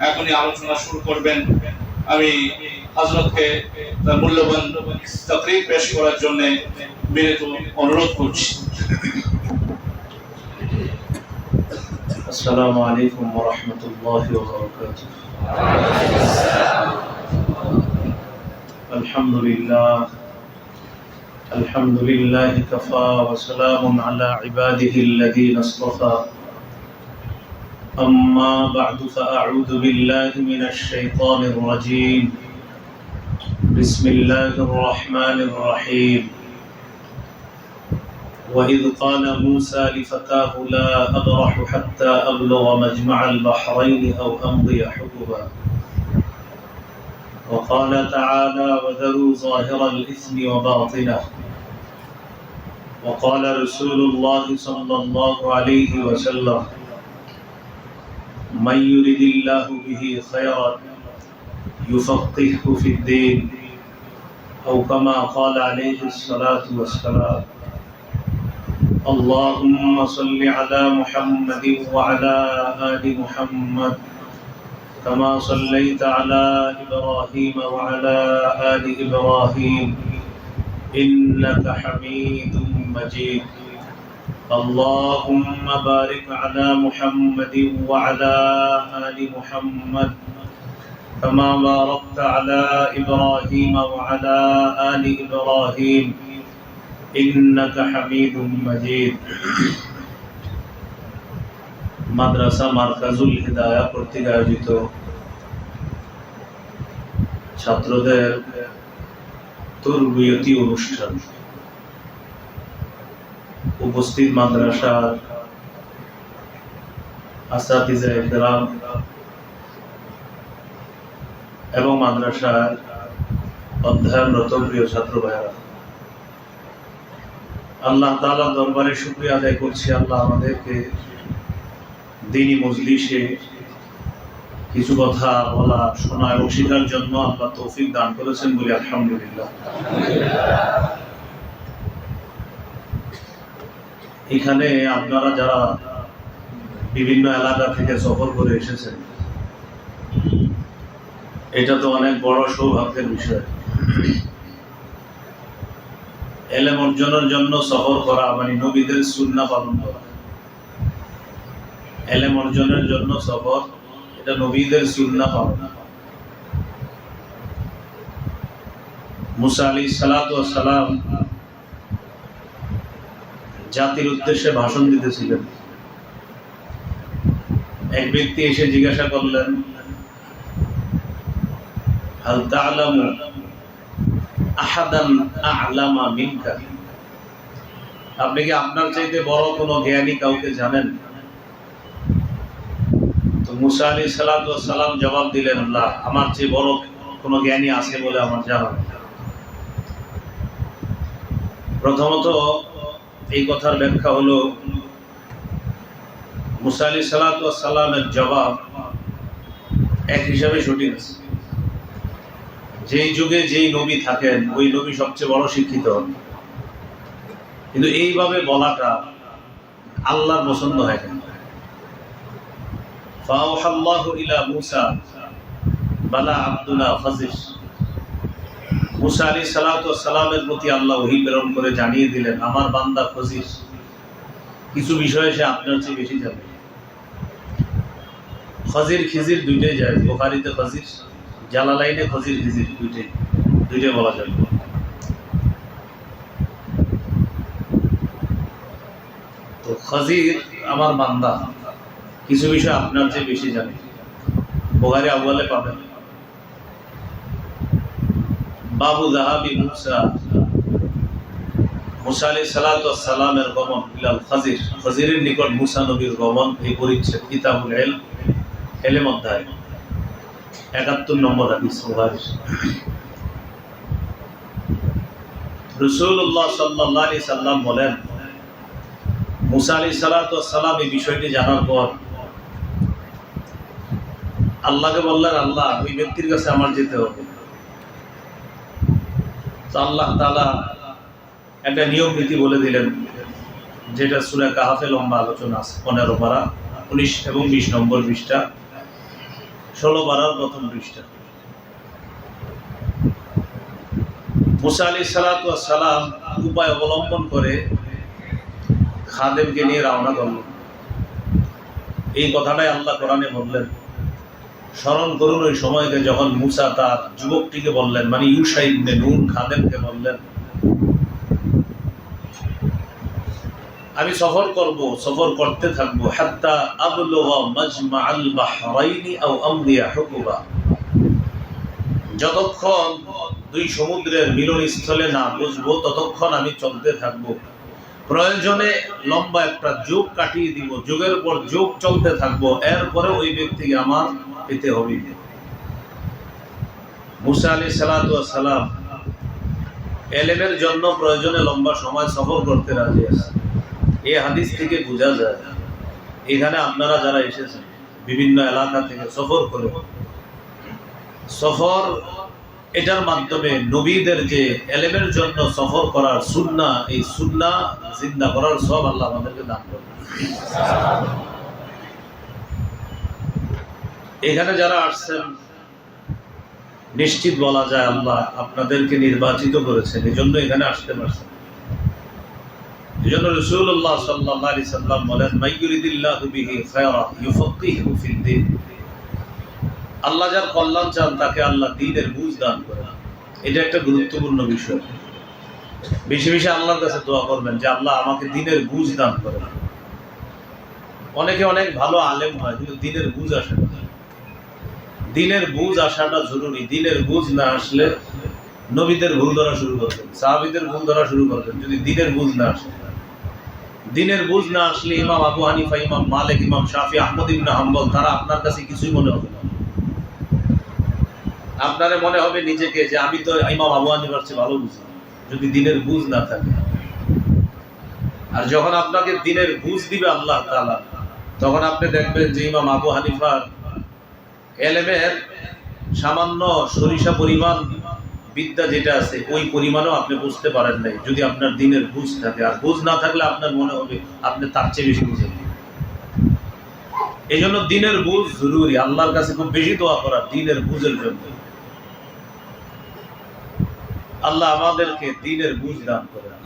এখনই আলোচনা শুরু করবেন। আমি হযরতকে তার মূল্যবান তাকরীর পেশ করার জন্য বিনীত অনুরোধ করছি। السلام عليكم ورحمة الله وبركاته. الحمد لله كفى وسلام على عباده الذين اصطفى. أما بعد فأعوذ بالله من الشيطان الرجيم. بسم الله الرحمن الرحيم. وإذ قال موسى لفتاه لا أبرح حتى أبلغ مجمع البحرين أو أمضي حقبا. وقال تعالى وذروا ظاهر الإثم وباطنه. وقال رسول الله صلى الله عليه وسلم من يرد الله به خيرا يفقهه في الدين أو كما قال عليه الصلاة والسلام. اللهم صل على محمد وعلى آل محمد كما صليت على إبراهيم وعلى آل إبراهيم إنك حميد مجيد. اللهم بارك على محمد وعلى آل محمد كما باركت على إبراهيم وعلى آل إبراهيم إنك حميد مجيد. মাদ্রাসা মারকাজুল হিদায়া কর্তৃক আয়োজিত ছাত্রদের তরবিয়তি অনুষ্ঠান, উপস্থিত মাদ্রাসার আসাতিজায়ে কেরাম এবং মাদ্রাসার অধ্যয়নরত প্রিয় ছাত্র ভাইয়েরা, আল্লাহ তাআলার দরবারে শুকরিয়া আদায় করছি। আল্লাহ আমাদেরকে দ্বীনি মজলিসে কিছু কথা বলা, শোনা এবং শেখার জন্য আল্লাহ তৌফিক দান করেছেন বলে আলহামদুলিল্লাহ। এখানে আপনারা যারা বিভিন্ন এলাকা থেকে সফর করে এসেছেন, এটা তো অনেক বড় সৌভাগ্যের বিষয়। এলেম অর্জনের জন্য সফর করা মানে নবীদের সুন্নাহ পালন করা। এলেম অর্জনের জন্য সফর, এটা নবীদের সুন্নাহ পালন। মুসা আলাইহিস সালাতু ওয়াস সালাম জাতির উদ্দেশ্যে ভাষণ দিতেছিলেন। এক ব্যক্তি এসে জিজ্ঞাসা করলেন, হাল তা'লামু আহাদান আ'লামা মিনকা, আপনি কি আপনার চাইতে বড় কোনো জ্ঞানী কাউকে জানেন? তো মুসা আলাইহিস সালাতু ওয়াস সালাম জবাব দিলেন, আল্লাহ, আমার চেয়ে বড় কোনো জ্ঞানী আছে বলে আমার জানা নেই। প্রথমত এই কথার ব্যাখ্যা হলো, মুসা আলাইহিস সালাতু ওয়াস সালামের জবাব এক হিসাবে সঠিক আছে। যেই যুগে যেই নবী থাকেন ওই নবী সবচেয়ে বড় শিক্ষিত হন, কিন্তু এইভাবে বলাটা আল্লাহর পছন্দ হয় না। ফাআওহাল্লাহু ইলা মুসা বালা আব্দুনা ফাজিস, মুসা আলাইহিস সালাতু ওয়াস সালামের প্রতি আল্লাহ ওহী প্রেরণ করে জানিয়ে দিলেন, আমার বান্দা ফজিস কিছু বিষয়ে সে আপনার চেয়ে বেশি জানে। খজির খিজির দুইটাই যায়, বুখারীতে খজির, জালালাইনে খজির খিজির দুইটাই বলা যায়। তো খজির আমার বান্দা কিছু বিষয় আপনার চেয়ে বেশি জানে, বুখারী আউয়ালে পাবেন। বাবু যাহাবি মুসা, মুসা আলাইহিস সালাতু ওয়াস সালামের গমন ইলাল খজির, খজিরের নিকট মুসা নবীর গমন, এই পরিচ্ছেদ কিতাবুল ইলম, ইলম অধ্যায় ৭১ নম্বর হাদিস বুখারীর। রাসূলুল্লাহ সাল্লাল্লাহু আলাইহি সাল্লাম বলেন, মুসা আলাইহিস সালাতু ওয়াস সালাম এই বিষয়টি জানার পর আল্লাহকে বললেন, আল্লাহ, ওই ব্যক্তির কাছে আমার যেতে হবে। তো আল্লাহ তাআলা একটা নিয়ম নীতি বলে দিলেন, যেটা সূরা কাহফে লম্বা আলোচনা আছে, 15 পারা 19 এবং 20 নম্বর পৃষ্ঠা। 16 পারার প্রথম পৃষ্ঠা। মুসা আলাইহিস সালাতু ওয়াস সালাম উপায় অবলম্বন করে খাদেমকে নিয়ে রওনা করলেন। এই কথাটাই আল্লাহ কোরআনে বললেন। স্মরণ করুন ওই সময়কে যখন মুসা তার যুবকটিকে বললেন, মানে ইউশা ইবনে নুন খাদেমকে বললেন, আমি সফর করব, সফর করতে থাকবো, হাত্তা আবলুগা মাজমাআল বাহরাইনি আও আমদিয়া হুকুবা, যতক্ষণ দুই সমুদ্রের মিলনস্থলে না পৌঁছবো ততক্ষণ আমি চলতে থাকবো। প্রয়োজনে লম্বা একটা যুগ কাটিয়ে দিব, যুগের পর যুগ চলতে থাকবো, এরপরে ওই ব্যক্তিকে আমার পেতে হবে। মুসা আলাইহিস সালাতু ওয়াস সালাম এলেমের জন্য প্রয়োজনে লম্বা সময় সফর করতে রাজি আছে। এই হাদিস থেকে বোঝা যায় এখানে আপনারা যারা এসেছেন বিভিন্ন এলাকা থেকে সফর করে, সফর এটার মাধ্যমে নবীদের যে এলেমের জন্য সফর করার সুন্নাহ, এই সুন্নাহ জিন্দা করার সব আল্লাহ আমাদেরকে দান করবে। এখানে যারা আসছেন নিশ্চিত বলা যায় আল্লাহ আপনাদেরকে নির্বাচিত করেছেন, এই জন্য এখানে আসতে পারছেন। এই জন্য রাসূলুল্লাহ সাল্লাল্লাহু আলাইহি সাল্লাম বলেন, মাইয়ুরিদিল্লাহু বিহি খায়রা ইউফাক্কিহু ফিদ-দ্বীন, আল্লাহ যার কল্যাণ চান তাকে আল্লাহ দ্বীনের বুঝ দান করেন। এটা একটা গুরুত্বপূর্ণ বিষয়। বেশি বেশি আল্লাহর কাছে দোয়া করবেন যে আল্লাহ আমাকে দ্বীনের বুঝ দান করেন। অনেকে অনেক ভালো আলেম হয় কিন্তু দ্বীনের বুঝ আসে না। দ্বীনের বুঝ আসাটা জরুরি। দ্বীনের বুঝ না আসলে নবীদের ভুল ধরা শুরু করবেন, সাহাবীদের ভুল ধরা শুরু করবেন যদি দ্বীনের বুঝ না আসে। দ্বীনের বুঝ না আসলে ইমাম আবু হানিফা, ইমাম মালিক, ইমাম শাফি, আহমদ ইবনে হাম্বল তারা আপনার কাছে কিছুই মনে হবে না। আপনারে মনে হবে নিজেকে যে আমি তো ইমাম আবু হানিফার চেয়ে ভালো বুঝি, যদি দ্বীনের বুঝ না থাকে। আর যখন আপনাকে দ্বীনের বুঝ দিবে আল্লাহ তাআলা, তখন আপনি দেখবেন যে ইমাম আবু হানিফার এলেমের সামান্য সরিষা পরিমাণ বিদ্যা যেটা আছে ওই পরিমাণও আপনি বুঝতে পারেন নাই, যদি আপনার দ্বীনের বুঝ থাকে। আর বুঝ না থাকলে আপনার মনে হবে আপনি তার চেয়ে বেশি বুঝেন। এই জন্য দ্বীনের বুঝ জরুরি। আল্লাহর কাছে খুব বেশি দোয়া করা দ্বীনের বুঝের জন্য। আল্লাহ আমাদেরকে দ্বীনের বুঝ দান করেন।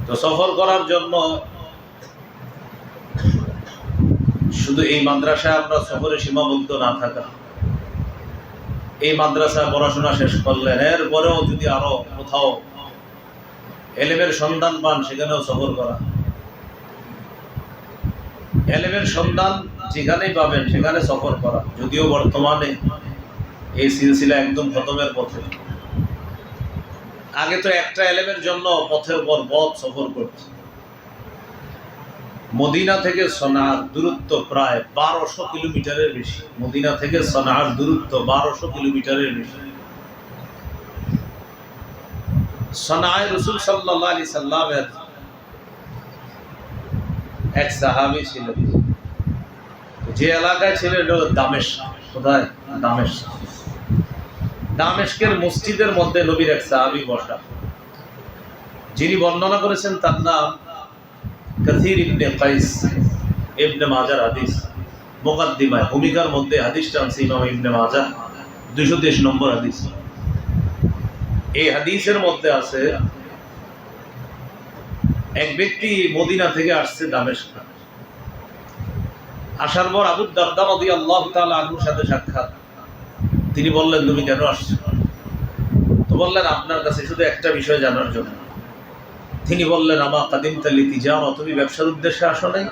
তো সফর করার জন্য শুধু এই মাদ্রাসায় আমরা সফরে সীমাবদ্ধ না থাকা, এই মাদ্রাসায় পড়াশোনা শেষ করলেন, এরপরেও যদি আরো কোথাও এলেমের সন্ধান পান সেখানেও সফর করা। এলেমের সন্ধান যেখানেই পাবেন সেখানে সফর করা। যদিও বর্তমানে এই সিলসিলা একদম খতমের পথে। আগে তো একটা এলেমের জন্য পথের পর পথ সফর করছে। মদিনা থেকে সনার দূরত্ব প্রায় 1200 কিলোমিটারের বেশি। মদিনা থেকে সনার দূরত্ব 1200 কিলোমিটারের বেশি। সনায় রাসূল সাল্লাল্লাহু আলাইহি সাল্লামের এক সাহাবী ছিলেন, যে এলাকায় ছিলেন দামেস্ক। কোথায়? দামেস্ক। দামেস্কের মসজিদের মধ্যে নবীর এক সাহাবী বসা, যিনি বর্ণনা করেছেন তার নাম কাসির ইবনে কাইস। ইবনে মাজার হাদিস মুকাদ্দিমায় ভূমিকার মধ্যে হাদিসটা আনছে ইমাম ইবনে মাজাহ 223 নম্বর হাদিস। এই হাদিসের মধ্যে আছে এক ব্যক্তি মদিনা থেকে আসছে দামেস্ক। আসার পর আবু দারদা রাদিয়াল্লাহু তাআলা আনহুর সাথে সাক্ষাৎ। তিনি বললেন, তুমি কেন আসছো? তো বললেন, আপনার কাছে শুধু একটা বিষয় জানার জন্য। তিনি বললেন, আমা কাদিমতা লিতিজারা, তুমি ব্যবসার উদ্দেশ্যে আসো নাই?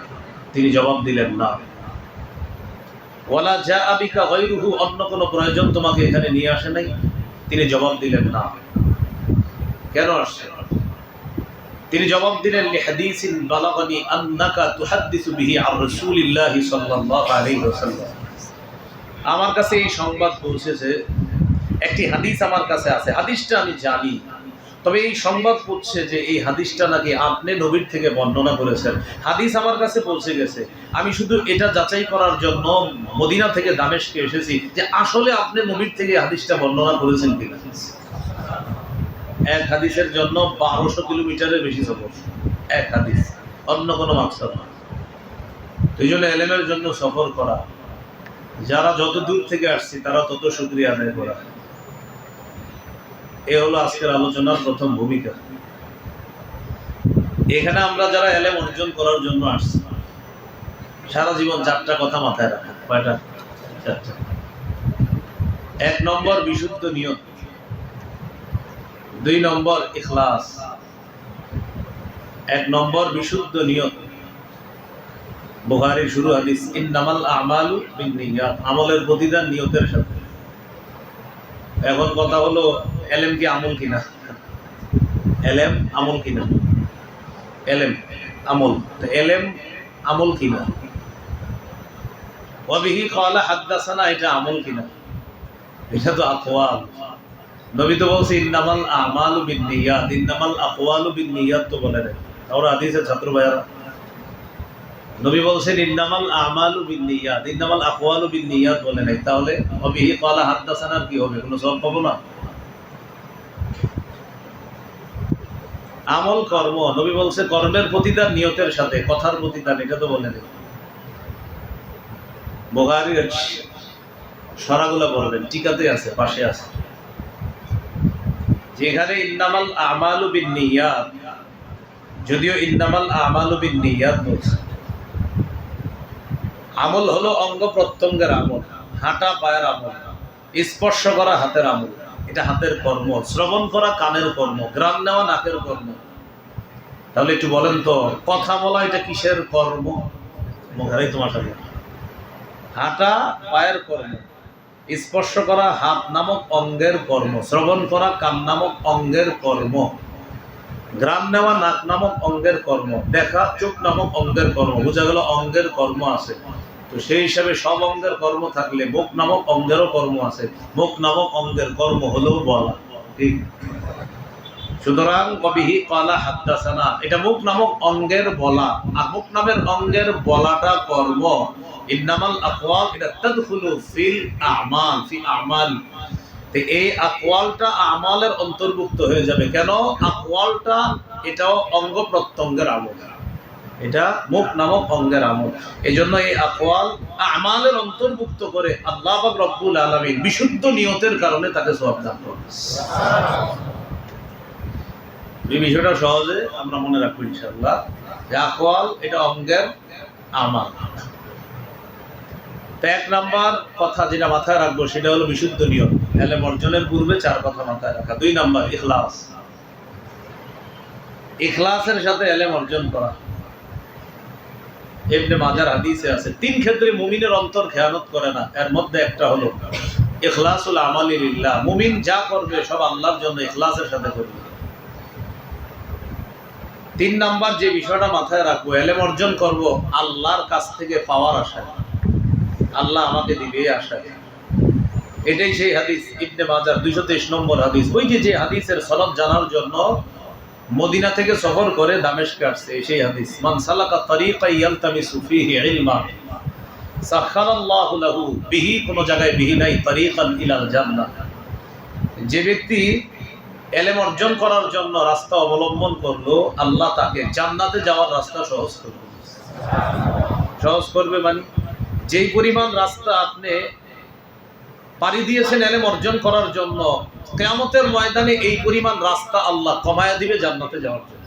তিনি জবাব দিলেন, না। ওয়ালা জাআ বিকা গায়রুহু, অন্য কোনো প্রয়োজন তোমাকে এখানে নিয়ে আসে নাই? তিনি জবাব দিলেন, না। কেন আসছে? তিনি জবাব দিলেন, লিহাদিসিন বালাগানি আন্নাকা তুহাদ্দিসু বিহি আন রাসূলিল্লাহি সাল্লাল্লাহু আলাইহি ওয়াসাল্লাম, আমার কাছে এই সংবাদ পৌঁছেছে, একটি হাদিস আমার কাছে আছে, হাদিসটা আমি জানি, তবে এই সংবাদ পড়ছে যে এই হাদিসটা নাকি আপনি নবীর থেকে বর্ণনা করেছেন। হাদিস আমার কাছে পৌঁছে গেছে, আমি শুধু এটা যাচাই করার জন্য মদিনা থেকে দামেস্কে এসেছি যে আসলে আপনি নবীর থেকে হাদিসটা বর্ণনা করেছেন কিনা। এক হাদিসের জন্য 1200 কিলোমিটারের বেশি সফর, এক হাদিস, অন্য কোনো মাকসাদ না। এই জন্য এলেমের জন্য সফর করা যারা যত দূর থেকে আসছি তারা তত শুকরিয়া আদায় করা। এ হলো আজকের আলোচনার প্রথম ভূমিকা। এখানে আমরা যারা এলেম অর্জন করার জন্য আসছি, সারা জীবন 4টা কথা মাথায় রাখা। কয়টা? 4টা। 1 নম্বর বিশুদ্ধ নিয়ত, 2 নম্বর ইখলাস। 1 নম্বর বিশুদ্ধ নিয়ত। বুখারীর শুরু হাদিস, ইন্নামাল আমালু বিন্নিয়াত, আমলের প্রতিদান নিয়তের সাথে। এখন কথা হলো এলেম কি আমল কিনা? এলেম আমল কিনা? এলেম আমল, তো এলেম আমল কিনা? ওয়াবিহি ক্বালা হাদাসানা, এটা আমল কিনা? এটা তো আকওয়াল। নবী তো বলছে ইন্নামাল আমালু বিন্নিয়াত, ইন্নামাল আকওয়ালু বিন্নিয়াত তো বলে না। আমরা হাদিসের ছাত্র ভাইরা, নবী বলছেন ইন্নামাল আমালু বিন্নিয়াত, ইন্নামাল আকওয়ালু বিন্নিয়াত বলে নাই। তাহলে ওয়াবিহি ক্বালা হাদাসানার কি হবে? কোনো সওয়াব পাবো না? আমল কর্ম, নবী বলছে কর্মের প্রতিদান নিয়তের সাথে, কথার প্রতিদান এটা তো বলে নেই। বুখারীর সরাগুলো বলবেন, টিকাতে আছে, পাশে আছে, যেখানে ইন্নামাল আমালু বিন্নিয়াত, যদিও ইন্নামাল আমালু বিন্নিয়াত বলছে। আমল হলো অঙ্গ প্রত্যঙ্গের আমল, হাঁটা পায়ের আমল, স্পর্শ করা হাতের আমল, এটা হাতের কর্ম, শ্রবণ করা কানের কর্ম, ঘ্রাণ নেওয়া নাকের কর্ম। তাহলে একটু বলেন তো, কথা বলা এটা কিসের কর্ম? মুখারাই তোমার সাথে। হাঁটা পায়ের কর্ম, স্পর্শ করা হাত নামক অঙ্গের কর্ম, শ্রবণ করা কান নামক অঙ্গের কর্ম, ঘ্রাণ নেওয়া নাক নামক অঙ্গের কর্ম, দেখা চোখ নামক অঙ্গের কর্ম। বোঝা গেল অঙ্গের কর্ম আছে। তো সেই হিসাবে সব অঙ্গের কর্ম থাকলে মুখ নামক অঙ্গেরও কর্ম আছে। মুখ নামক অঙ্গের কর্ম হলো বলা। ঠিক? সুতরাং কবিহি ক্বালা হাদাসানা, এটা মুখ নামক অঙ্গের বলা, আর মুখ নামের অঙ্গের বলাটা কর্ম। ইন্নামাল আকওয়াল, এটা তাদখুলু ফিল আমাল, ফি আমাল। তো এই আকওয়ালটা আমালের অন্তর্ভুক্ত হয়ে যাবে। কেন? আকওয়ালটা এটাও অঙ্গ প্রত্যঙ্গের আমল, এটা মুখ নামক অঙ্গের আমল। এজন্য এই আকওয়াল আমালের অন্তর্ভুক্ত করে আল্লাহ পাক রব্বুল আলামিন বিশুদ্ধ নিয়তের কারণে তাকে সওয়াব দান করেন। এই বিষয়টা সহজে আমরা মনে রাখবো ইনশাআল্লাহ, যে আকওয়াল এটা অঙ্গের আমাল। তো 1 নাম্বার কথা যেটা মাথায় রাখবো সেটা হলো বিশুদ্ধ নিয়ত। এলেম অর্জনের পূর্বে 4 কথা মাথায় রাখা। 2 নাম্বার ইখলাস, ইখলাসের সাথে এলেম অর্জন করা। ইবনে মাজার হাদিসে আছে 3 ক্ষেত্রে মুমিনের অন্তর খেয়ানত করে না, এর মধ্যে একটা হলো ইখলাসুল আমালি লিল্লাহ। মুমিন যা করবে সব আল্লাহর জন্য ইখলাসের সাথে করবে। 3 নাম্বার যে বিষয়টা মাথায় রাখবো, এলেম অর্জন করব আল্লাহর কাছ থেকে পাওয়ার আশায়, আল্লাহ আমাকে দিবে এই আশায়। এটাই সেই হাদিস, ইবনে মাজার 223 নম্বর হাদিস। ওই যে হাদিসের সনদ জানার জন্য মদিনা থেকে সফর করে দামেস্কে আসছে, সেই হাদিস। মান সালাকা তারিকা ইয়ালতামিসু ফীহি ইলমা সাখারাল্লাহু লাহু বিহি, কোন জায়গায় বিহি নাই, তারিকান ইলাল জান্নাহ। যে ব্যক্তি এলেম অর্জন করার জন্য রাস্তা অবলম্বন করলো, আল্লাহ তাকে জান্নাতে যাওয়ার রাস্তা সহজ করবে। সহজ করবে মানে যেই পরিমাণ রাস্তা আপনি পাড়ি দিয়েছেন এলেম অর্জন করার জন্য, কিয়ামতের ময়দানে এই পরিমাণ রাস্তা আল্লাহ কমায়া দিবে জান্নাতে যাওয়ার জন্য।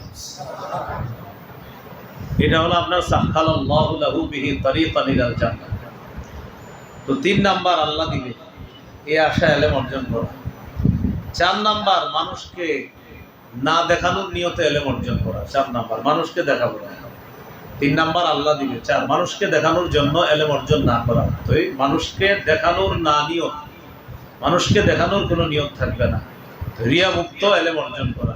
এটা হলো আপনার সাখারাল্লাহু লাহু বিহি তারিকান ইলাল জান্নাহ। তো 3 নাম্বার আল্লাহ দিবে, এই আশা এলেম অর্জন করা। 4 নাম্বার মানুষকে না দেখানোর নিয়তে এলেম অর্জন করা। 4 নাম্বার মানুষকে দেখাবো না। 3 নাম্বার আল্লাহ দিবে। 4 মানুষকে দেখানোর জন্য এলেম অর্জন না করা। তো এই মানুষকে দেখানোর না নিয়ত, মানুষকে দেখানোর কোনো নিয়ত থাকবে না। রিয়া মুক্ত এলেম অর্জন করা।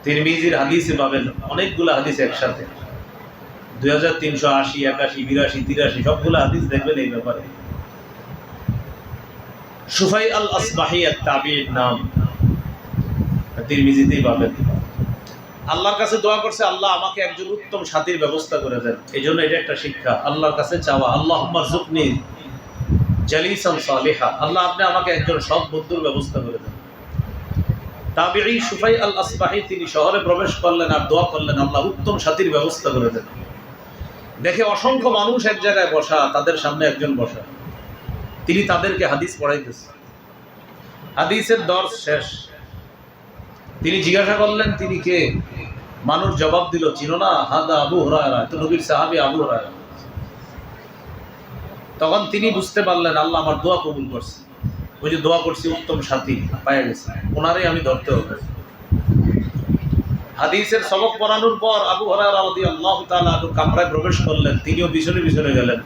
তিরমিজির হাদিসে পাবেন অনেকগুলো হাদিস একসাথে, 2380, 81, 82, 83 সবগুলো হাদিস দেখবেন এই ব্যাপারে। সুফাই আল আসবাহি at-তাবিঈর নাম, তিরমিজিতেই পাবেন। আল্লাহর কাছে দোয়া করছে, আল্লাহ আমাকে একজন উত্তম সাথীর ব্যবস্থা করে দেন। এই জন্য এটা একটা শিক্ষা, আল্লাহর কাছে চাওয়া। আল্লাহুম্মা রযুকনি জালিসান সালিহা, আল্লাহ আপনি আমাকে একজন সৎ বন্ধুর ব্যবস্থা করে দেন। তাবিঈ সুফাই আল আসবাহি তিনি শহরে প্রবেশ করলেন আর দোয়া করলেন, আল্লাহ উত্তম সাথীর ব্যবস্থা করে দেন। দেখে অসংখ্য মানুষ এক জায়গায় বসা, তাদের সামনে একজন বসা। তিনি তাদেরকে হাদিস পড়াইতেছেন। হাদিসের দর্শ শেষ। তিনি জিজ্ঞাসা করলেন তিনি কে? মানুষ জবাব দিল, চিনো না? হাদা আবু হুরায়রা, তো নবীর সাহাবী আবু হুরায়রা। তখন তিনি বুঝতে পারলেন আল্লাহ আমার দোয়া কবুল করছে। ওই যে দোয়া করছি উত্তম সাথী পাওয়া গেছে, ওনারই আমি ধরতে হবে। হাদিসের সবক পড়ানোর পর আবু হুরায়রা রাদিয়াল্লাহু তাআলা কামরায় প্রবেশ করলেন। তিনিও পিছনে পিছনে গেলেন।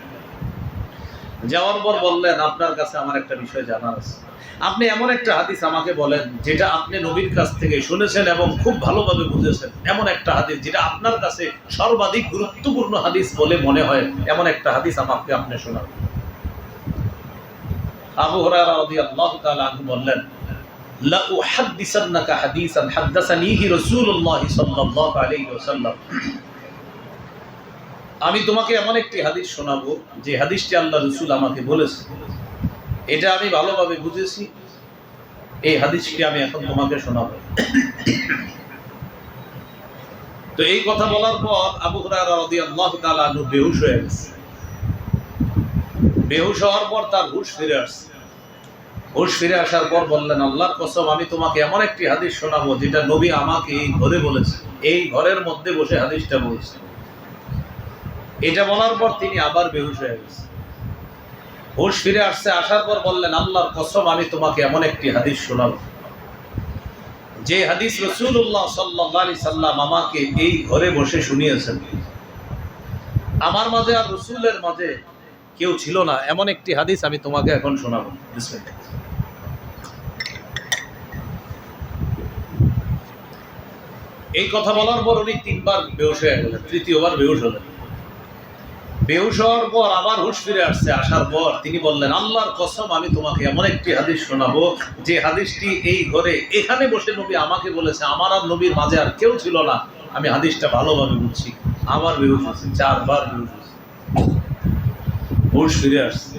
যাওয়ার পর বললেন, আপনার কাছে আমার একটা বিষয় জানার আছে। আপনি এমন একটা হাদিস আমাকে বলেন যেটা আপনি নবীর কাছ থেকে শুনেছেন এবং খুব ভালোভাবে বুঝেছেন, এমন একটা হাদিস যেটা আপনার কাছে সর্বাধিক গুরুত্বপূর্ণ হাদিস বলে মনে হয়, এমন একটা হাদিস আমাকে আপনি শোনাবেন। আবু হুরায়রা রাদিয়াল্লাহু তাআলা আনহু বললেন, লা উহাদ্দিসান্নাকা হাদিসান হাদাসানিহি রাসূলুল্লাহ সাল্লাল্লাহু আলাইহি ওয়াসাল্লাম। আমি তোমাকে এমন একটি হাদিস শোনাবো যে হাদিসটি আল্লাহ রাসূল আমাকে বলেছে, এটা আমি ভালোভাবে বুঝেছি, এই হাদিসটি আমি এখন তোমাকে শোনাবো। তো এই কথা বলার পর আবু হুরায়রা রাদিয়াল্লাহু তাআলা আনহু বেহুশ হয়ে গেছে। বেহুশ হওয়ার পর তার হুঁশ ফিরে আসছে। হুঁশ ফিরে আসার পর বললেন, আল্লাহর কসম আমি তোমাকে এমন একটি হাদিস শোনাবো যেটা নবী আমাকে এই ঘরে বলেছে, এই ঘরের মধ্যে বসে হাদিসটা বলছে। এটা বলার পর তিনি আবার বেহুশ হয়ে গেছে। হুঁশ ফিরে আসছে, আসার পর বললেন, আল্লাহর কসম আমি তোমাকে এমন একটি হাদিস শোনাবো যে হাদিস রাসূলুল্লাহ সাল্লাল্লাহু আলাইহি সাল্লাম আমাকে এই ঘরে বসে শুনিয়েছেন। আমার মাঝে আর রাসূলের মাঝে কেউ ছিল না, এমন একটি হাদিস আমি তোমাকে এখন শোনাবো। বিসমিল্লাহ। এই কথা বলার পর উনি তিনবার বেহুশ হয়ে গেলেন, তৃতীয়বার বেহুশ হলেন। বেহুশ হওয়ার পর আবার হুঁশ ফিরে আসছে। আসার পর তিনি বললেন, আল্লাহর কসম আমি তোমাকে এমন একটি হাদিস শোনাবো যে হাদিসটি এই ঘরে এখানে বসে নবী আমাকে বলেছে, আমার আর নবীর মাঝে আর কেউ ছিল না, আমি হাদিসটা ভালোভাবে বুঝছি। আবার বেহুশ হচ্ছে, চারবার বেহুশ হচ্ছে। হুঁশ ফিরে আসছে।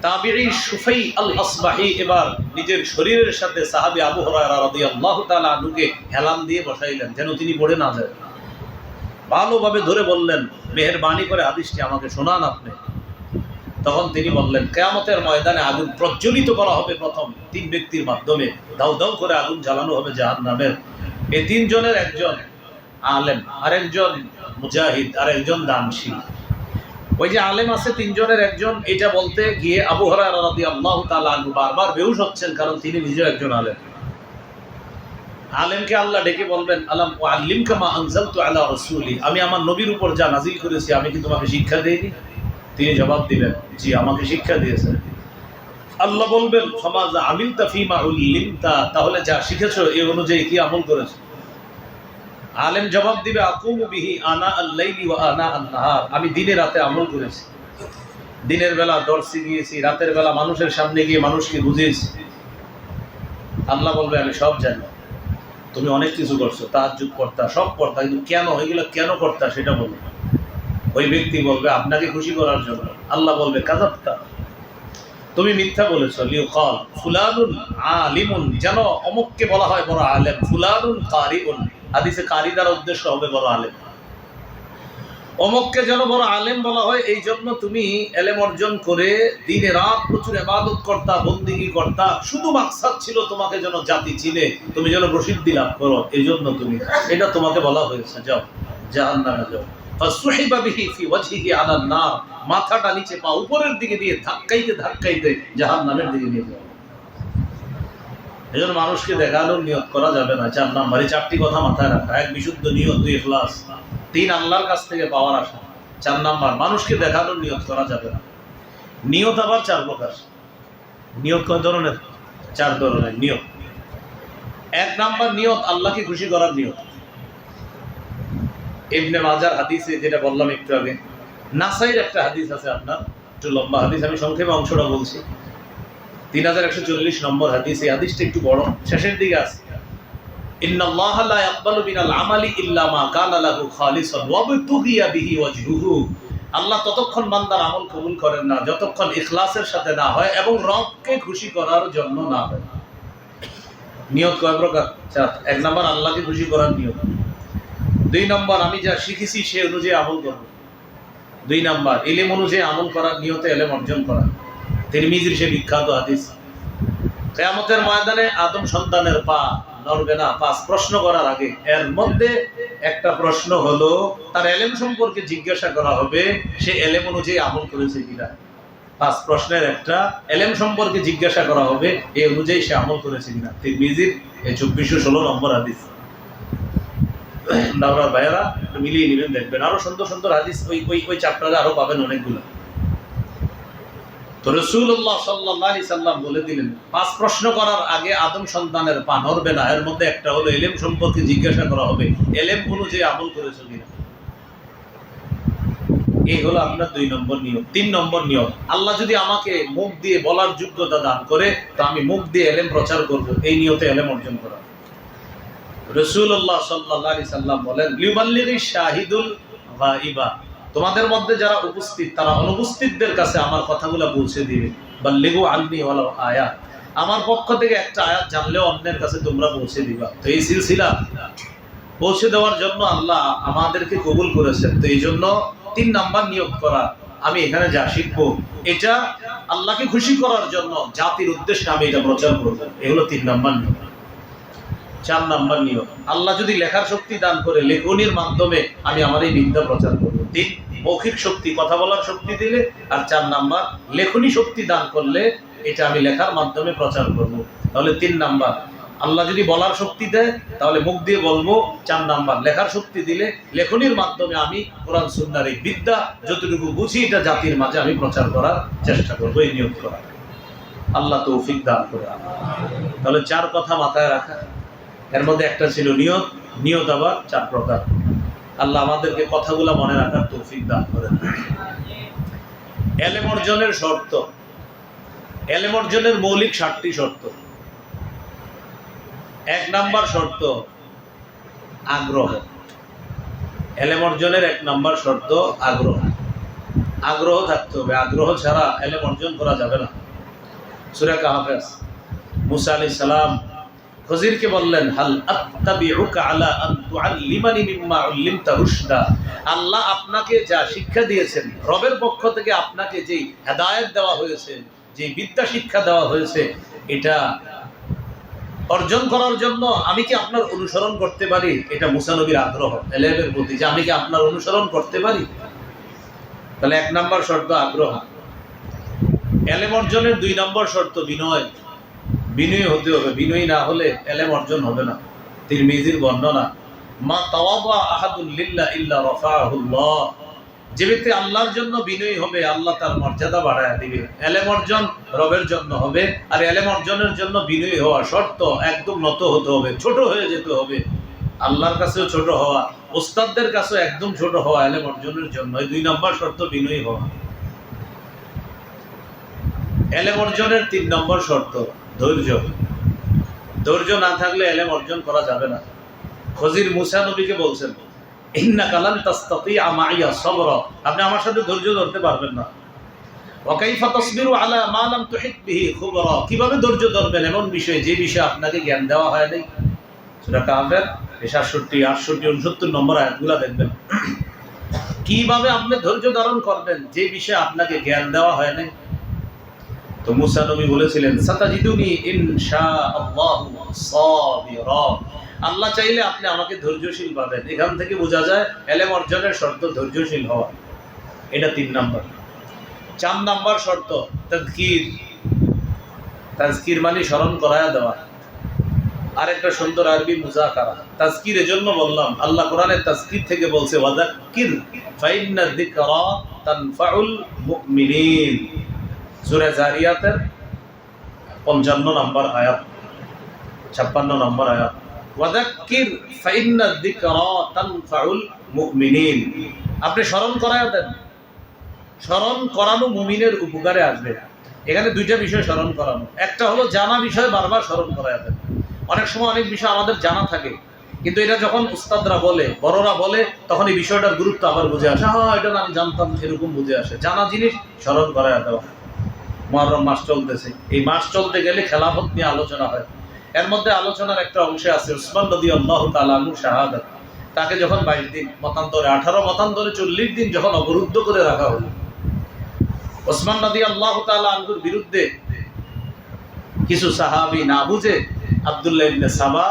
তাবিঈ সুফাই আল আসবাহি এবার নিজের শরীরের সাথে সাহাবী আবু হুরায়রা রাদিয়াল্লাহু তাআলা আনহুকে হেলান দিয়ে বসাইলেন যেন তিনি পড়ে না যায়। ভালোভাবে ধরে বললেন, মেহেরবানি করে হাদিসটি আমাকে শোনান আপনি। তখন তিনি বললেন, কিয়ামতের ময়দানে আগুন প্রজ্বলিত করা হবে প্রথম তিন ব্যক্তির মাধ্যমে, দাউ দাউ করে আগুন জ্বালানো হবে জাহান্নামের। এই তিনজনের একজন আলেম, আরেকজন মুজাহিদ, আর একজন দানশীল। ওই যে আলেম আছে তিনজনের একজন, এটা বলতে গিয়ে আবু হুরায়রা রাদিয়াল্লাহু তাআলা আনহু বারবার বেহুশ হচ্ছেন, কারণ তিনি নিজেও একজন আলেম। আলেমকে আল্লাহ ডেকে বলবেন, আলাম উআল্লিমকা মা আনজালতু আলা রাসূলি, আমি আমার নবীর উপর যা নাজিল করেছি আমি কি তোমাকে শিক্ষা দেইনি? তিনি জবাব দিবেন, জি আমাকে শিক্ষা দিয়েছেন। আল্লাহ বলবেন, ফামাযা আমিলতা ফীমা উল্লিমতা, তাহলে যা শিখেছো এই অনুযায়ী কি আমল করেছো? আলেম জবাব দিবে, আকুমু বিহি আনা আল-লাইলি ওয়া আনা আন-নাহার, আমি দিনে রাতে আমল করেছি। দিনের বেলা দর্শে গিয়েছি, রাতের বেলা মানুষের সামনে গিয়ে মানুষকে বুঝিয়েছি। আল্লাহ বলবে, আমি সব জানি, তুমি অনেক কিছু করছো, তাহাজ্জুদ করতা, সব করতা, কিন্তু কেন এগুলো কেন করতা সেটা বলো। ওই ব্যক্তি বলবে, আপনাকে খুশি করার জন্য। আল্লাহ বলবে, কাযাবতা, তুমি মিথ্যা বলেছো। লিউকাল ফুলানুন আলিমুন, যেন অমুককে বলা হয় বড় আলেম। ফুলানুন কারিউন, হাদিসে কারি দ্বারা উদ্দেশ্য হবে বড় আলেম। অমুককে যেন বড় আলেম বলা হয়, এই জন্য তুমি এলেম অর্জন করে দিনে রাত প্রচুর ইবাদত করতা, বন্দেগী করতা, শুধু মাকসাদ ছিল তোমাকে যেন জাতি চিনে, তুমি যেন প্রসিদ্ধি লাভ করো, এই জন্য তুমি, এটা তোমাকে বলা হয়েছে, যাও জাহান্নামে যাও। ফাসুহিবা বিহি ফি ওয়াজহিহি আলান নার, মাথাটা নিচে পা উপরের দিকে দিয়ে ধাক্কাইতে ধাক্কাইতে জাহান্নামের দিকে নিয়ে যাও। এজন্য মানুষকে দেখানোর নিয়ত করা যাবে না। 4 নম্বরে 4টি কথা মাথায় রাখা। 1 বিশুদ্ধ নিয়ত, 2 ইখলাস, 3 আল্লাহর কাছ থেকে পাওয়ার আশা। 4 নাম্বার মানুষকে দেখানোর নিয়ত করা যাবে না। নিয়ত আবার 4 প্রকার। নিয়ত কয় ধরনের? 4 ধরনের নিয়ত। 1 নাম্বার নিয়ত আল্লাহকে খুশি করার নিয়ত। ইবনে মাজার হাদিসে যেটা বললাম একটু আগে, নাসাইর একটা হাদিস আছে আপনার, একটু লম্বা হাদিস, আমি সংক্ষেপে অংশটা বলছি। 3140 নম্বর হাদিস। এই হাদিসটা একটু বড়, শেষের দিকে আছে। ইন্নাল্লাহা লা ইয়াকবালু মিনাল আমালি ইল্লা মা কানা লাহু খালিসান ওয়া বিতুগিয়া বিহি ওয়াজহুহু, আল্লাহ ততক্ষণ বান্দার আমল কবুল করেন না যতক্ষণ ইখলাসের সাথে না হয় এবং রবকে খুশি করার জন্য না হয়। নিয়ত কয় প্রকার? 4। 1 নাম্বার আল্লাহকে খুশি করার নিয়ত। 2 নাম্বার আমি যা শিখেছি সে অনুযায়ী আমল করব। 2 নাম্বার ইলম অনুযায়ী আমল করার নিয়তে ইলম অর্জন করা। তিরমিজির সে বিখ্যাত হাদিস, কিয়ামতের ময়দানে আদম সন্তানের পা নড়বে না 5 প্রশ্ন করার আগে। এর মধ্যে একটা প্রশ্ন হলো তার এলেম সম্পর্কে জিজ্ঞাসা করা হবে, সে এলেম অনুযায়ী আমল করেছে কিনা। 5 প্রশ্নের একটা এলেম সম্পর্কে জিজ্ঞাসা করা হবে, এই অনুযায়ী সে আমল করেছে কিনা। তিরমিজির 2416 নম্বর হাদিস। দাওরার ভাইয়েরা মিলিয়ে নেবেন, দেখবেন আরো সুন্দর সুন্দর হাদিস ওই চ্যাপ্টারে আরো পাবেন অনেকগুলো। তো রাসূলুল্লাহ সাল্লাল্লাহু আলাইহি সাল্লাম বলে দিলেন 5 প্রশ্ন করার আগে আদম সন্তানের পা নড়বে না। এর মধ্যে একটা হলো এলেম সম্পর্কে জিজ্ঞাসা করা হবে, এলেম অনুযায়ী আমল করেছো কিনা। এই হলো আপনার 2 নম্বর নিয়ম। 3 নম্বর নিয়ম, আল্লাহ যদি আমাকে মুখ দিয়ে বলার যোগ্যতা দান করে তো আমি মুখ দিয়ে এলেম প্রচার করব, এই নিয়তে এলেম অর্জন করা। রাসূলুল্লাহ সাল্লাল্লাহু আলাইহি সাল্লাম বলেন লিউবাল্লিগিশ শাহিদুল গায়বা, তোমাদের মধ্যে যারা উপস্থিত তারা অনুপস্থিতদের কাছে আমার কথাগুলো পৌঁছে দিবে। বাল্লিগু আন্নি ওয়ালাউ আয়াত, আমার পক্ষ থেকে একটা আয়াত জানলেও অন্যের কাছে তোমরা পৌঁছে দিবা। তো এই সিলসিলা পৌঁছে দেওয়ার জন্য আল্লাহ আমাদেরকে কবুল করেছেন। তো এই জন্য 3 নাম্বার নিয়োগ করা, আমি এখানে যা শিখবো এটা আল্লাহকে খুশি করার জন্য জাতির উদ্দেশ্যে আমি এটা প্রচার করব, এগুলো 3 নাম্বার নিয়ম। 4 নাম্বার নিয়ম, আল্লাহ যদি লেখার শক্তি দান করে লেখনির মাধ্যমে আমি আমার এই বিদ্যা প্রচার করব। 3 মৌখিক শক্তি, কথা বলার শক্তি দিলে, আর 4 নাম্বার লেখনী শক্তি দান করলে এটা আমি লেখার মাধ্যমে প্রচার করব। তাহলে 3 নাম্বার আল্লাহ যদি বলার শক্তি দেয় তাহলে মুখ দিয়ে বলবো, 4 নাম্বার লেখার শক্তি দিলে লেখনির মাধ্যমে আমি কোরআন সুন্নাহর এই বিদ্যা যতটুকু বুঝি এটা জাতির মাঝে আমি প্রচার করার চেষ্টা করব, এই নিয়ত করা। আল্লাহ তৌফিক দান করে। তাহলে 4 কথা মাথায় রাখা, এর মধ্যে একটা ছিল নিয়ত। নিয়ত আবার 4 প্রকার। আল্লাহ আমাদেরকে কথাগুলো মনে রাখার তৌফিক দান করেন। এলেম অর্জনের শর্ত, এলেম অর্জনের মৌলিক 7টি শর্ত। 1 নাম্বার শর্ত আগ্রহ। এলেম অর্জনের 1 নাম্বার শর্ত আগ্রহ। আগ্রহ থাকতে হবে, আগ্রহ ছাড়া এলেম অর্জন করা যাবে না। সূরা কাহফ, মুসা আলাইহিস সালাম খজিরকে বললেন হাল আত্তাবিউকা আলা আন তুআল্লিমানি মিম্মা উল্লিমতা রুশদা, আল্লাহ আপনাকে যা শিক্ষা দিয়েছেন, রবের পক্ষ থেকে আপনাকে যেই হেদায়েত দেওয়া হয়েছে, যে বিদ্যা শিক্ষা দেওয়া হয়েছে, এটা অর্জন করার জন্য আমি কি আপনার অনুসরণ করতে পারি? এটা মুসা নবীর আগ্রহ এলেমের প্রতি, যে আমি কি আপনার অনুসরণ করতে পারি। তাহলে 1 নাম্বার শর্ত আগ্রহ। এলেম অর্জনের 2 নম্বর শর্ত বিনয়। বিনয়ী হতে হবে, বিনয়ী না হলে এলেম অর্জন হবে না। তিরমিজির বর্ণনা, মা তাওয়াদা আহাদুন লিল্লাহ ইল্লা রাফাআহুল্লাহ, যে ব্যক্তি আল্লাহর জন্য বিনয়ী হবে আল্লাহ তার মর্যাদা বাড়ায় দিবে। এলেম অর্জন রবের জন্য হবে, আর এলেম অর্জনের জন্য বিনয়ী হওয়া শর্ত, একদম নত হতে হবে, ছোট হয়ে যেতে হবে। আল্লাহর কাছেও ছোট হওয়া, ওস্তাদদের কাছেও একদম ছোট হওয়া এলেম অর্জনের জন্য। 2 নম্বর শর্ত বিনয়ী হওয়া। এলেম অর্জনের 3 নম্বর শর্ত ধৈর্য। ধৈর্য না থাকলে এলেম অর্জন করা যাবে না। খজির মুসা নবীকে বলছেন ইন্নাকা লান তাসতাতিআ মাইয়া সাবরা, আপনি আমার সাথে ধৈর্য ধরতে পারবেন না। ওয়া কাইফা তাসবিরু আলা মা লাম তুহিত বিহি খুবরা, কিভাবে ধৈর্য ধরবেন এমন বিষয়ে যে বিষয়ে আপনাকে জ্ঞান দেওয়া হয় নাই। সূরা কাহফের 67, 68, 69 নম্বর আয়াতগুলো দেখবেন। কিভাবে আপনি ধৈর্য ধারণ করবেন যে বিষয়ে আপনাকে জ্ঞান দেওয়া হয় নাই। তো মুসা নবী বলেছিলেন সাতাজিদুনি ইনশাআল্লাহু সাবিরা, আল্লাহ চাইলে আপনি আমাকে ধৈর্যশীল পাবেন। এখান থেকে বোঝা যায় এলেম অর্জনের শর্ত ধৈর্যশীল হওয়া, এটা 3 নাম্বার। 4 নাম্বার শর্ত তাযকির। তাযকির মানে স্মরণ করায়া দেওয়া। আর একটা সুন্দর আরবি মুযাকারা। তাযকির এজন্য বললাম, আল্লাহ কোরআনে তাযকির থেকে বলছে ওয়াযাক্কির ফাইন্না যিকরা তানফাউল মুমিনিন, সূরা জারিয়াতের 55 নম্বর আয়াত, 56 নম্বর আয়াত। ওয়াযাক্কির ফাইন্না যিকরা তানফাউল মুমিনিন, আপনি স্মরণ করায়া দেন, স্মরণ করানো মুমিনের উপকারে আসবে। এখানে 2টা বিষয় স্মরণ করানো। একটা হলো জানা বিষয় বারবার স্মরণ করায়া দেন। অনেক সময় অনেক বিষয় আমাদের জানা থাকে, কিন্তু এটা যখন উস্তাদরা বলে, বড়রা বলে, তখন এই বিষয়টার গুরুত্ব আবার বুঝে আসে। হ্যাঁ, এটা আমি জানতাম, এরকম বুঝে আসে। জানা জিনিস স্মরণ করায়া দেওয়া। মুহররম মাস চলতেছে, এই মাস চলতে গেলে খেলাফত নিয়ে আলোচনা হয়। এর মধ্যে আলোচনার একটা অংশে আছে উসমান রাদিয়াল্লাহু তাআলা আনহু শাহাদাত। তাকে যখন 22 দিন, মতান্তরে 18, মতান্তরে 40 দিন যখন অবরুদ্ধ করে রাখা হলো, ওসমান রাদিয়াল্লাহু তাআলা আনহুর বিরুদ্ধে কিছু সাহাবী না বুঝে আব্দুল্লাহ ইবনে সাবা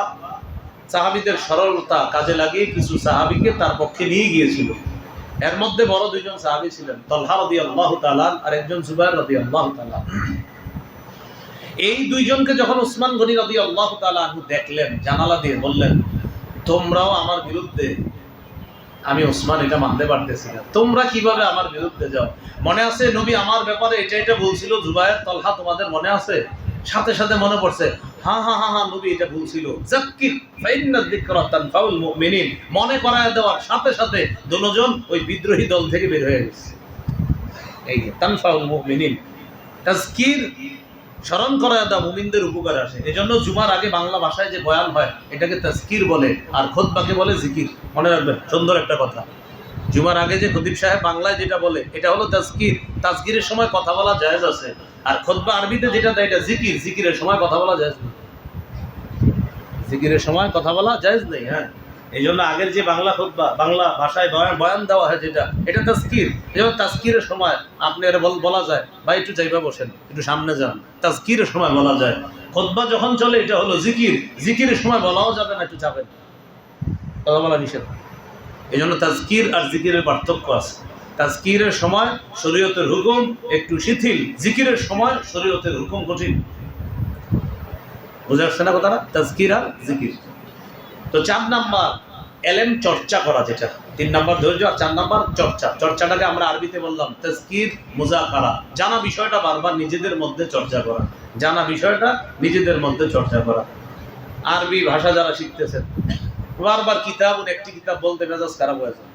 সাহাবীদের সরলতা কাজে লাগিয়ে কিছু সাহাবীকে তার পক্ষে নিয়ে গিয়েছিল। এর মধ্যে বড় দুইজন সাহাবী ছিলেন, তালহা রাদিয়াল্লাহু তাআলা আর একজন জুবাইর রাদিয়াল্লাহু তাআলা। এই দুইজনকে যখন ওসমান গনি রাদিয়াল্লাহু তাআলা আনহু দেখলেন, জানালা দিয়ে বললেন, তোমরাও আমার বিরুদ্ধে, আমি ওসমান এটা মানতে পারতেছি না, তোমরা কিভাবে আমার বিরুদ্ধে যাও? মনে আছে নবী আমার ব্যাপারে এটা এটা বলছিল, জুবাইর তালহা, তোমাদের মনে আছে? সাথে সাথে মনে পড়ছে, হ্যাঁ হ্যাঁ হ্যাঁ হ্যাঁ, নবী এটা বলছিল। যাক্কির ফাইন্না যিকরা তানফাউল মুমিনিন, মনে করায় দেওয়ার সাথে সাথে দুজন ওই বিদ্রোহী দল থেকে বের হয়ে গেছে। এই তানফাউল মুমিনিন, তাজকির, স্মরণ করায় দেওয়া মুমিনদের উপকার আসে। এজন্য জুমার আগে বাংলা ভাষায় যে বয়ান হয় এটাকে তাজকির বলে, আর খুতবাকে বলে জিকির। মনে রাখবেন, সুন্দর একটা কথা। জুমার আগে যে খতিব সাহেব বাংলায় যেটা বলে এটা হলো তাজকির। তাজকিরের সময় কথা বলা জায়েজ আছে। আর খুতবা আরবিতে যেটা দেয় এটা জিকির। জিকিরের সময় কথা বলা জায়েজ নেই। জিকিরের সময় কথা বলা জায়েজ নেই। হ্যাঁ, এই জন্য আগের যে বাংলা খুতবা, বাংলা ভাষায় বয়ান দেওয়া হয় যেটা, এটা তাজকির। যেমন তাজকিরের সময় আপনি এটা বলা যায়, ভাই একটু যাইবা বসেন, একটু সামনে যান, তাজকিরের সময় বলা যায়। খুতবা যখন চলে এটা হলো জিকির। জিকিরের সময় বলাও যাবে না, একটু যাবেন, কথা বলা নিষেধ। এই জন্য তাজকির আর জিকিরের পার্থক্য আছে। তাজকিরের সময় শরীয়তের হুকুম একটু শিথিল, জিকিরের সময় শরীয়তের হুকুম কঠিন। বুঝা যাচ্ছে না কথাটা? তাজকির আর জিকির। তো 4 নাম্বার এলেম চর্চা করা, যেটা 3 নাম্বার ধৈর্য আর 4 নাম্বার চর্চা। চর্চাটাকে আমরা আরবিতে বললাম তাজকির মুযাকারা। জানা বিষয়টা বারবার নিজেদের মধ্যে চর্চা করা, জানা বিষয়টা নিজেদের মধ্যে চর্চা করা। আরবি ভাষা যারা শিখতেছেন, বারবার কিতাবুন একটি কিতাব বলতে মেজাজ খারাপ হয়ে যায়।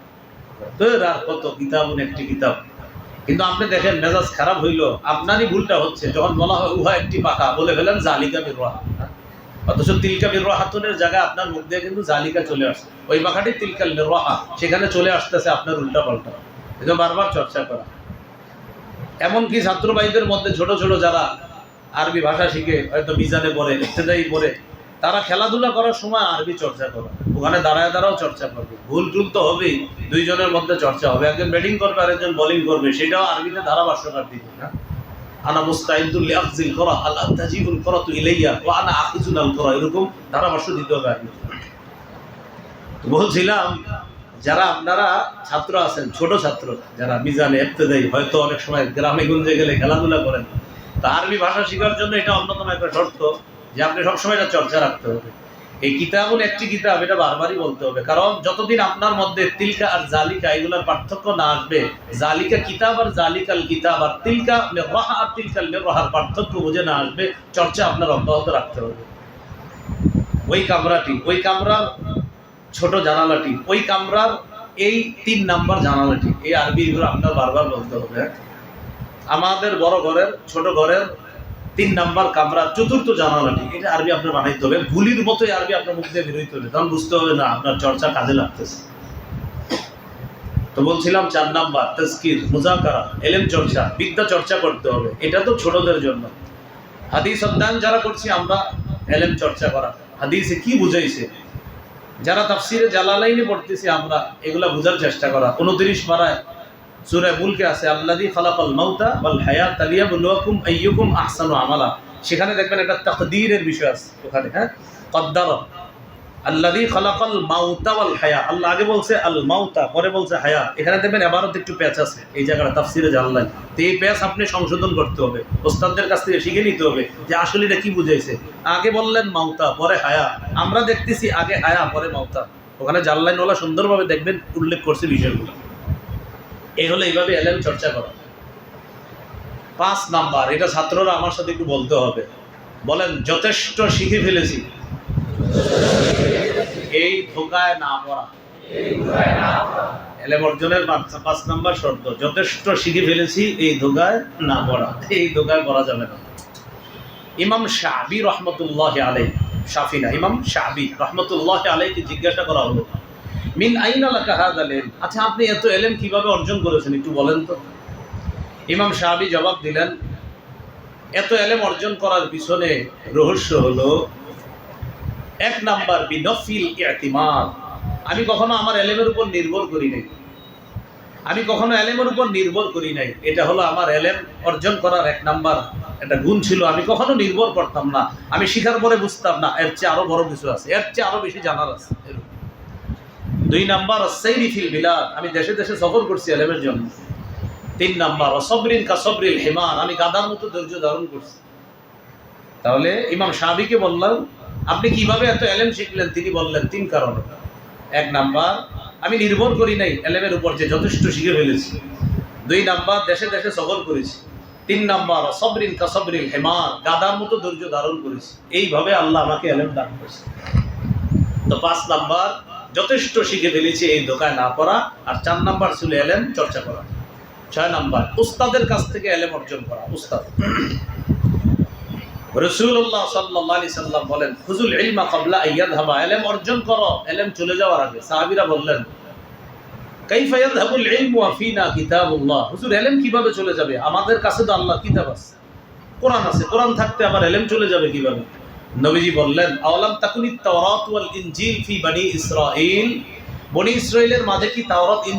আর কত কিতাবুন একটি কিতাব, কিন্তু আপনি দেখেন মেজাজ খারাপ হইলো, আপনারই ভুলটা হচ্ছে। যখন বলা হয় উহা একটি পাখা, বলে ফেলেন জালিকা বিরওয়াহা। অথচ তিলকা বিরওয়াহাতুনের জায়গায় আপনার মুখ দিয়ে কিন্তু জালিকা চলে আসছে। ওই পাখাটি তিলকাল বিরওয়াহা, সেখানে চলে আসতেছে আপনার উল্টা পাল্টা। এটা বারবার চর্চা করা। এমনকি ছাত্র ভাইদের মধ্যে ছোট ছোট যারা আরবি ভাষা শিখে, হয়তো মিজানে পড়ে, ইবতেদায়ী পড়ে, তারা খেলাধুলা করার সময় আরবি চর্চা করে, ওখানে দাঁড়ায় দাঁড়াও চর্চা করবে। ভুল টুল তো হবেই, দুইজনের মধ্যে চর্চা হবে। একজন ব্যাটিং করবে আর একজন বোলিং করবে, সেটাও আরবিতে ধারাভাষ্যকার দিবে। না, আনা মুস্তাইদুল লিআখযিল করা আল তাজিবুল করাতু ইলাইয়া ওয়া আনা আখিজুল আল করা, এরকম ধারাভাষ্য দিতে হবে আরবিতে। বলছিলাম, যারা আপনারা ছাত্র আছেন, ছোট ছাত্র যারা মিজানে ইবতেদায়ী, হয়তো অনেক সময় গ্রামে গঞ্জে গেলে খেলাধুলা করেন, তা আরবি ভাষা শেখার জন্য এটা অন্যতম একটা শর্ত যে আপনি সবসময় এটা চর্চা রাখতে হবে। এই কিতাবুল একটি কিতাব, এটা বারবারই বলতে হবে। কারণ যতদিন আপনার মধ্যে তিলকা আর জালিকা এগুলোর পার্থক্য না আসবে, জালিকা কিতাব আর জালিকাল কিতাব, আর তিলকা মিররাহা আর তিলকাল মিররাহার পার্থক্য বুঝে না আসবে, চর্চা আপনার অব্যাহত রাখতে হবে। ওই কামরাটি, ওই কামরার ছোট জানালাটি, ওই কামরার এই 3 নাম্বার জানালাটি, এই আরবিগুলো আপনার বারবার বলতে হবে। আমাদের বড় ঘরের ছোট ঘরের 3 নাম্বার কামরার 4র্থ জানালাটি, এটা আরবি আপনার বানাইতে হবে। ভুলির মতোই আরবি আপনার মুখ দিয়ে বেরোইতে হবে, তখন বুঝতে হবে না আপনার চর্চা কাজে লাগতেছে। তো বলছিলাম 4 নাম্বার তাজকির মুযাকারা, এলেম চর্চা, বিদ্যা চর্চা করতে হবে। এটা তো ছোটদের জন্য। হাদিস অধ্যয়ন যারা করছি আমরা, এলেম চর্চা করা, হাদিসে কি বুঝাইছে, যারা তাফসিরে জালালাইনে পড়তেছি আমরা, এগুলা বোঝার চেষ্টা করা। 29 পারায় সূরা মুলকে আছে আল্লাযী খালাকাল মাউতা ওয়াল হায়াতা লিয়াবলুয়াকুম আইয়ুকুম আহসানু আমালা। সেখানে দেখবেন একটা তাকদীরের বিষয় আছে ওখানে। হ্যাঁ, কদ্দারা আল্লাযী খালাকাল মাউতা ওয়াল হায়া। আল্লাহ আগে বলছে আল মাউতা, পরে বলছে হায়া। এখানে দেখবেন এবারও একটু প্যাচ আছে এই জায়গাটা তাফসিরে জালালাইন। তো এই প্যাচ আপনি সংশোধন করতে হবে, ওস্তাদদের কাছ থেকে শিখে নিতে হবে যে আসলে এটা কি বুঝাইছে। আগে বললেন মাউতা, পরে হায়া, আমরা দেখতেছি আগে হায়া পরে মাউতা। ওখানে জালালাইনওয়ালা সুন্দরভাবে দেখবেন উল্লেখ করছে বিষয়গুলো। এই হলো এইভাবে এলেম চর্চা করা। 5 নাম্বার, এটা ছাত্ররা আমার সাথে একটু বলতে হবে। বলেন, যথেষ্ট শিখে ফেলেছি এই ধোকায় না পড়া। এলেম অর্জনের 5 নাম্বার শর্ত, যথেষ্ট শিখে ফেলেছি এই ধোকায় না পড়া। এই ধোকায় পড়া যাবে না। ইমাম শাফি রহমতুল্লাহি আলাইহি, শাফি না, ইমাম শাফি রহমতুল্লাহি আলাইহি জিজ্ঞাসা করা হলো, মিন আইনা লাকা হাযাল ইলম, আচ্ছা আপনি এত ইলম কিভাবে অর্জন করেছেন একটু বলেন তো। ইমাম শাফি জবাব দিলেন, এত ইলম অর্জন করার পিছনে রহস্য হলো 1 নাম্বার বিনফিল ইতিমাদ, আমি কখনো আমার ইলমের উপর নির্ভর করি নাই। আমি কখনো এলেমের উপর নির্ভর করি নাই, এটা হলো আমার এলেম অর্জন করার এক নাম্বার একটা গুণ ছিল। আমি কখনো নির্ভর করতাম না, আমি শিখার পরে বুঝতাম না এর চেয়ে আরো বড় কিছু আছে, এর চেয়ে আরো বেশি জানার আছে। দুই নাম্বার সাইরি ফিল বিলাদ, আমি দেশে দেশে সফর করছি এলেমের জন্য। তিন নাম্বার সবরিন কা সবরিল হিমার, আমি গাধার মতো ধৈর্য ধারণ করছি। তাহলে ইমাম শাফিকে বললাম আপনি কিভাবে এত এলেম শিখলেন, তিনি বললেন তিন কারণে। এক নাম্বার, আমি নির্ভর করি নাই এলেমের উপর, যে যথেষ্ট শিখে ফেলেছি। দুই নাম্বার, দেশে দেশে সফর করেছি। তিন নাম্বার সবরিন কা সবরিল হিমার, গাধার মতো ধৈর্য ধারণ করেছি। এইভাবে আল্লাহ আমাকে এলেম দান করেছে। তো 5 নাম্বার, যথেষ্ট শিখে ফেলেছি এই ধোকায় না পড়া। আর 4 নাম্বার ছিল এলেম চর্চা করা। 6 নাম্বার, উস্তাদের কাছ থেকে এলেম অর্জন করা। উস্তাদ রাসূলুল্লাহ সাল্লাল্লাহু আলাইহি সাল্লাম বলেন, খুযুল ইলমা ক্বাবলা আইয়াযহাবা, এলেম অর্জন করো এলেম চলে যাওয়ার আগে। সাহাবীরা বললেন, কাইফা ইয়াযহাবুল ইলমু ওয়া ফিনা কিতাবুল্লাহ, হুজুর এলেম কিভাবে চলে যাবে, আমাদের কাছে তো আল্লাহর কিতাব আছে, কোরআন আছে, কোরআন থাকতে আবার এলেম চলে যাবে কিভাবে? নবীজি বললেন, আওয়ালাম তাকুনিত তাওরাত ওয়াল ইনজিল ফি বনি ইসরাঈল, বনি ইসরাঈলের মাঝে কি তাওরাত